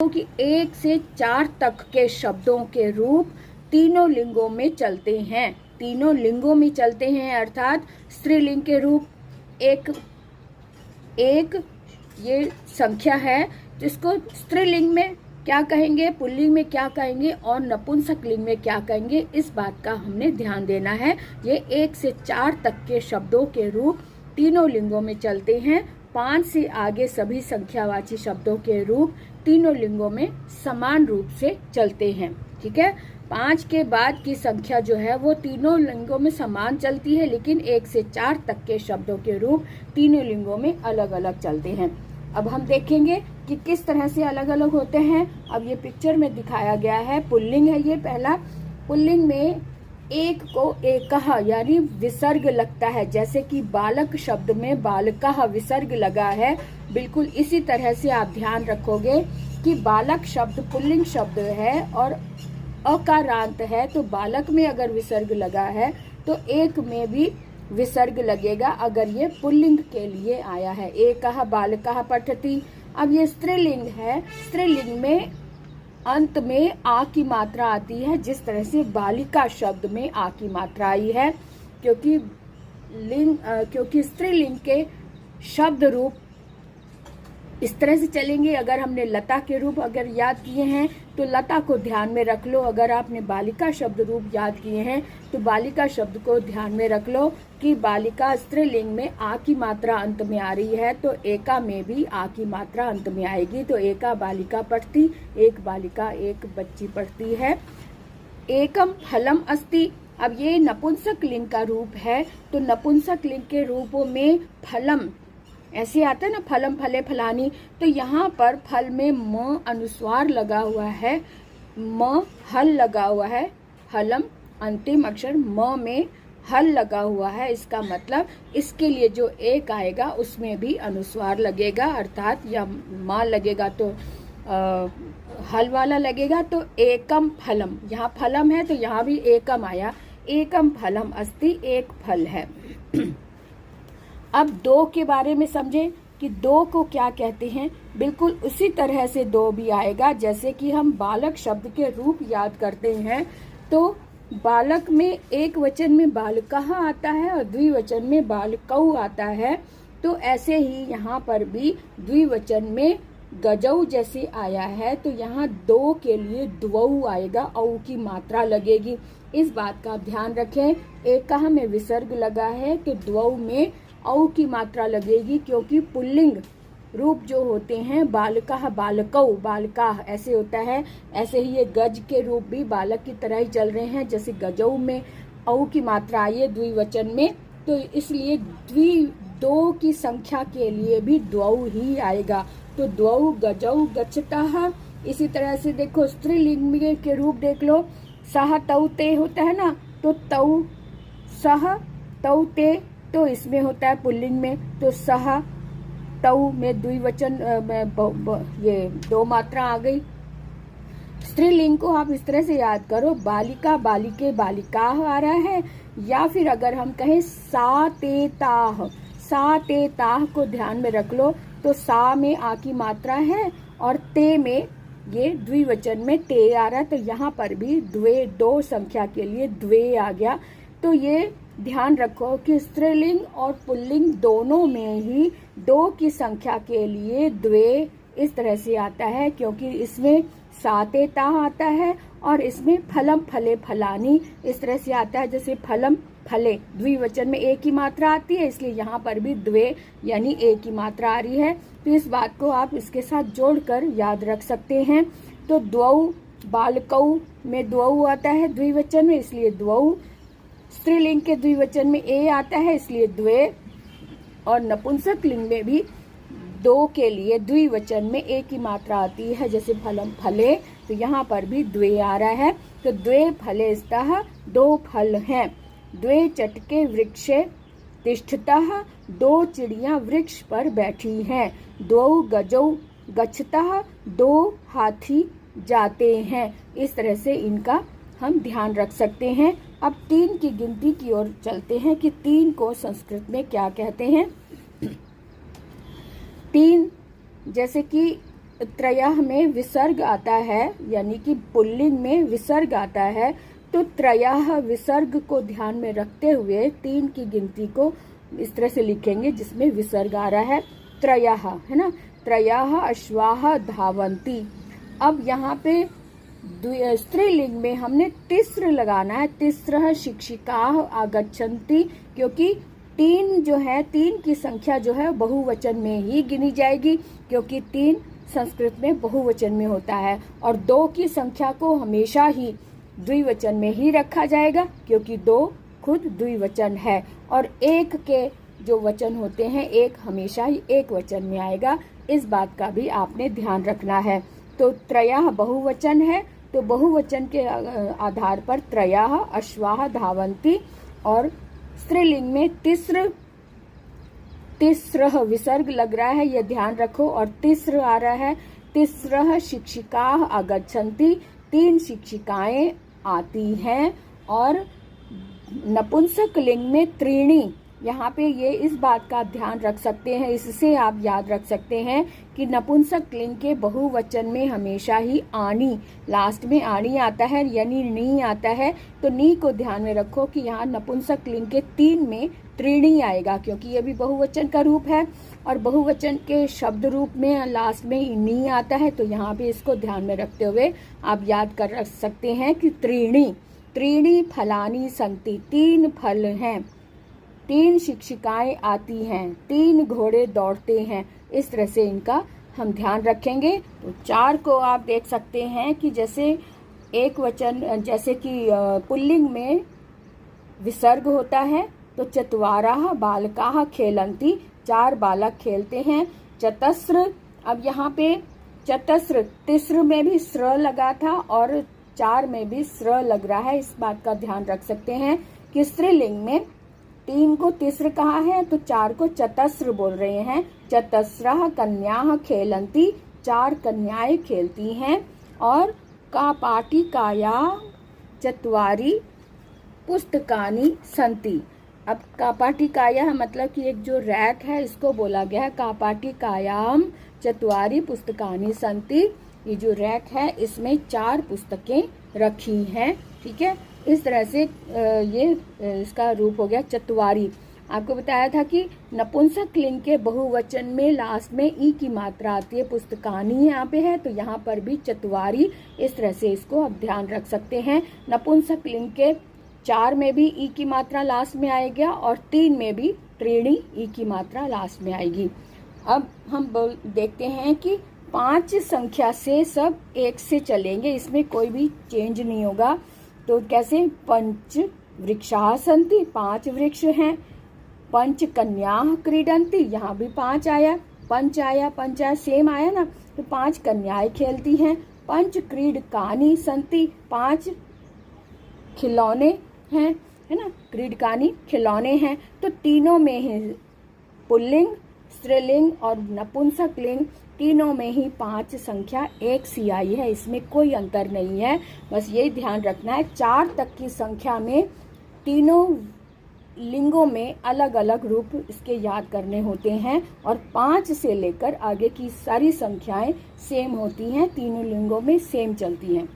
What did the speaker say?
कि 1 से 4 तक के शब्दों के रूप तीनों लिंगों में चलते हैं। तीनों लिंगों में चलते हैं अर्थात स्त्रीलिंग के रूप एक ये संख्या है, जिसको स्त्रीलिंग में क्या कहेंगे, पुल्लिंग में क्या कहेंगे और नपुंसक लिंग में क्या कहेंगे, इस बात का हमने ध्यान देना है। ये 1 से 4 तक के शब्दों के रूप तीनों लिंगों में चलते हैं। 5 से आगे सभी संख्यावाची शब्दों के रूप तीनों लिंगों में समान रूप से चलते हैं। ठीक है, 5 के बाद की संख्या जो है वो तीनों लिंगों में समान चलती है, लेकिन 1 से 4 तक के शब्दों के रूप तीनों लिंगों में अलग अलग चलते हैं। अब हम देखेंगे कि किस तरह से अलग अलग होते हैं। अब ये पिक्चर में दिखाया गया है, पुल्लिंग है ये पहला। पुल्लिंग में एक को एकः यानी विसर्ग लगता है, जैसे कि बालक शब्द में बालकः विसर्ग लगा है। बिल्कुल इसी तरह से आप ध्यान रखोगे कि बालक शब्द पुल्लिंग शब्द है और अकारांत है, तो बालक में अगर विसर्ग लगा है तो एक में भी विसर्ग लगेगा अगर ये पुल्लिंग के लिए आया है। एकः बालकः पठति। अब ये स्त्रीलिंग है, स्त्रीलिंग में अंत में आ की मात्रा आती है, जिस तरह से बालिका शब्द में आ की मात्रा आई है, क्योंकि स्त्रीलिंग के शब्द रूप इस तरह से चलेंगे। अगर हमने लता के रूप अगर याद किए हैं तो लता को ध्यान में रख लो। अगर आपने बालिका शब्द रूप याद किए हैं तो बालिका शब्द को ध्यान में रख लो कि बालिका स्त्रीलिंग में आ की मात्रा अंत में आ रही है, तो एका में भी आ की मात्रा अंत में आएगी। तो एका बालिका पढ़ती, एक बालिका एक बच्ची पढ़ती है। एकम फलम अस्ति। अब ये नपुंसक लिंग का रूप है, तो नपुंसक लिंग के रूपों में फलम ऐसे आता है ना, फलम फले फलानी, तो यहाँ पर फल में म अनुस्वार लगा हुआ है, म हल लगा हुआ है, हलम अंतिम अक्षर म में हल लगा हुआ है। इसका मतलब इसके लिए जो एक आएगा उसमें भी अनुस्वार लगेगा, अर्थात या म लगेगा तो हल वाला लगेगा। तो एकम फलम, यहाँ फलम है तो यहाँ भी एकम आया, एकम फलम अस्ति, एक फल है। अब दो के बारे में समझें कि दो को क्या कहते हैं। बिल्कुल उसी तरह से दो भी आएगा, जैसे कि हम बालक शब्द के रूप याद करते हैं तो बालक में एक वचन में बालकः आता है और द्विवचन में बालकौ आता है। तो ऐसे ही यहाँ पर भी द्विवचन में गजौ जैसे आया है, तो यहाँ दो के लिए द्वौ आएगा, औ की मात्रा लगेगी। इस बात का ध्यान रखें। एकः में विसर्ग लगा है तो द्वौ में औ की मात्रा लगेगी, क्योंकि पुल्लिंग रूप जो होते हैं बालकः बालकौ बालकाः ऐसे होता है। ऐसे ही ये गज के रूप भी बालक की तरह ही चल रहे हैं, जैसे गजौ में औ की मात्रा आई है द्विवचन में, तो इसलिए दो की संख्या के लिए भी द्वौ ही आएगा। तो द्वौ गजौ गच्छतः। इसी तरह से देखो स्त्रीलिंग के रूप देख लो, सह तौ ते होता है ना, तो तौ सह तौ ते, तो इसमें होता है पुल्लिंग में, तो सह तौ में द्विवचन ये दो मात्रा आ गई। स्त्रीलिंग को आप इस तरह से याद करो, बालिका बालिके बालिकाः आ रहा है, या फिर अगर हम कहें सा ते ताः, सा ते ताः को ध्यान में रख लो, तो सा में आ की मात्रा है और ते में ये द्विवचन में ते आ रहा है, तो यहाँ पर भी द्वे दो संख्या के लिए द्वे आ गया। तो ये ध्यान रखो कि स्त्रीलिंग और पुल्लिंग दोनों में ही दो की संख्या के लिए द्वे इस तरह से आता है, क्योंकि इसमें साते ताः आता है और इसमें फलम फले फलानी इस तरह से आता है। जैसे फलम फले द्विवचन में एक ही मात्रा आती है, इसलिए यहाँ पर भी द्वे यानी एक ही मात्रा आ रही है। तो इस बात को आप इसके साथ जोड़कर याद रख सकते हैं। तो द्वौ बालकौ में द्वौ आता है द्विवचन में, इसलिए द्वौ। स्त्रीलिंग के द्विवचन में ए आता है, इसलिए द्वे। और नपुंसक लिंग में भी दो के लिए द्विवचन में एक ही मात्रा आती है, जैसे फलम फले, तो यहाँ पर भी द्वे आ रहा है। तो द्वे फले स्तः, दो फल हैं। द्वे चटके वृक्षे तिष्ठतः, दो चिड़ियां वृक्ष पर बैठी हैं। द्वौ गजौ गच्छतः, दो हाथी जाते हैं। इस तरह से इनका हम ध्यान रख सकते हैं। अब 3 की गिनती की ओर चलते हैं कि 3 को संस्कृत में क्या कहते हैं। 3 जैसे कि त्रयः में विसर्ग आता है, यानी कि पुल्लिंग में विसर्ग आता है, तो त्रयः विसर्ग को ध्यान में रखते हुए 3 की गिनती को इस तरह से लिखेंगे जिसमें विसर्ग आ रहा है त्रयः, है ना। त्रयः अश्वाः धावन्ति। अब यहाँ पे स्त्रीलिंग में हमने तिस्र लगाना है, तिस्रः शिक्षिकाः आगच्छन्ति, क्योंकि 3 जो है, 3 की संख्या जो है बहुवचन में ही गिनी जाएगी, क्योंकि 3 संस्कृत में बहुवचन में होता है, और 2 की संख्या को हमेशा ही द्विवचन में ही रखा जाएगा, क्योंकि 2 खुद द्विवचन है, और 1 के जो वचन होते हैं 1 हमेशा ही एक वचन में आएगा। इस बात का भी आपने ध्यान रखना है। तो त्रयः बहुवचन है, तो बहुवचन के आधार पर त्रयः अश्वाः धावन्ति, और स्त्रीलिंग में तिस्रः विसर्ग लग रहा है, यह ध्यान रखो, और तिस्र आ रहा है। तिस्रः शिक्षिकाः आगच्छन्ति, 3 शिक्षिकाएं आती हैं। और नपुंसक लिंग में त्रीणि, यहाँ पे ये इस बात का ध्यान रख सकते हैं, इससे आप याद रख सकते हैं कि नपुंसक लिंग के बहुवचन में हमेशा ही आनी, लास्ट में आनी आता है, यानी नी आता है। तो नी को ध्यान में रखो कि यहाँ नपुंसक लिंग के 3 में त्रीणि आएगा, क्योंकि ये भी बहुवचन का रूप है, और बहुवचन के शब्द रूप में लास्ट में नी आता है। तो यहाँ पे इसको ध्यान में रखते हुए आप याद कर रख सकते हैं कि त्रीणि फलानि सन्ति, 3 फल हैं, 3 शिक्षिकाएं आती हैं, 3 घोड़े दौड़ते हैं। इस तरह से इनका हम ध्यान रखेंगे। तो 4 को आप देख सकते हैं कि जैसे एक वचन, जैसे कि पुल्लिंग में विसर्ग होता है, तो चत्वारः बालकाः खेलन्ति, 4 बालक खेलते हैं। चतस्र, अब यहाँ पे चतस्र, तिस्र में भी स्र लगा था और 4 में भी स्र लग रहा है। इस बात का ध्यान रख सकते हैं कि स्त्रीलिंग में 3 को तिस्र कहा है, तो 4 को चतस्र बोल रहे हैं। चतस्रः कन्याः खेलन्ति, 4 कन्याएं खेलती हैं। और कापाटिकायां चत्वारि पुस्तकानि सन्ति। अब कापाटिकायां मतलब कि एक जो रैक है, इसको बोला गया है कापाटिकायां चत्वारि पुस्तकानि सन्ति। ये जो रैक है इसमें 4 पुस्तकें रखी हैं, ठीक है। इस तरह से ये इसका रूप हो गया चत्वारि। आपको बताया था कि नपुंसक लिंग के बहुवचन में लास्ट में ई की मात्रा आती है, पुस्तकानी यहाँ पे है, तो यहाँ पर भी चत्वारि। इस तरह से इसको आप ध्यान रख सकते हैं। नपुंसक लिंग के 4 में भी ई की मात्रा लास्ट में आएगा, और 3 में भी त्रीणि ई की मात्रा लास्ट में आएगी। अब हम देखते हैं कि 5 संख्या से सब 1 से चलेंगे, इसमें कोई भी चेंज नहीं होगा। तो कैसे? पंच वृक्षाः सन्ति, 5 वृक्ष हैं। पंच कन्याः क्रीडन्ति, यहाँ भी 5 आया, पंच आया, पंच आया, सेम आया ना। तो 5 कन्याएं खेलती हैं। पंच क्रीडकानि सन्ति, 5 खिलौने हैं, है ना, क्रीडकानि खिलौने हैं। तो तीनों में ही पुल्लिंग, स्त्रीलिंग और नपुंसक लिंग, तीनों में ही 5 संख्या 1 सी आई है, इसमें कोई अंतर नहीं है। बस यही ध्यान रखना है, 4 तक की संख्या में तीनों लिंगों में अलग अलग रूप इसके याद करने होते हैं, और 5 से लेकर आगे की सारी संख्याएं सेम होती हैं, तीनों लिंगों में सेम चलती हैं।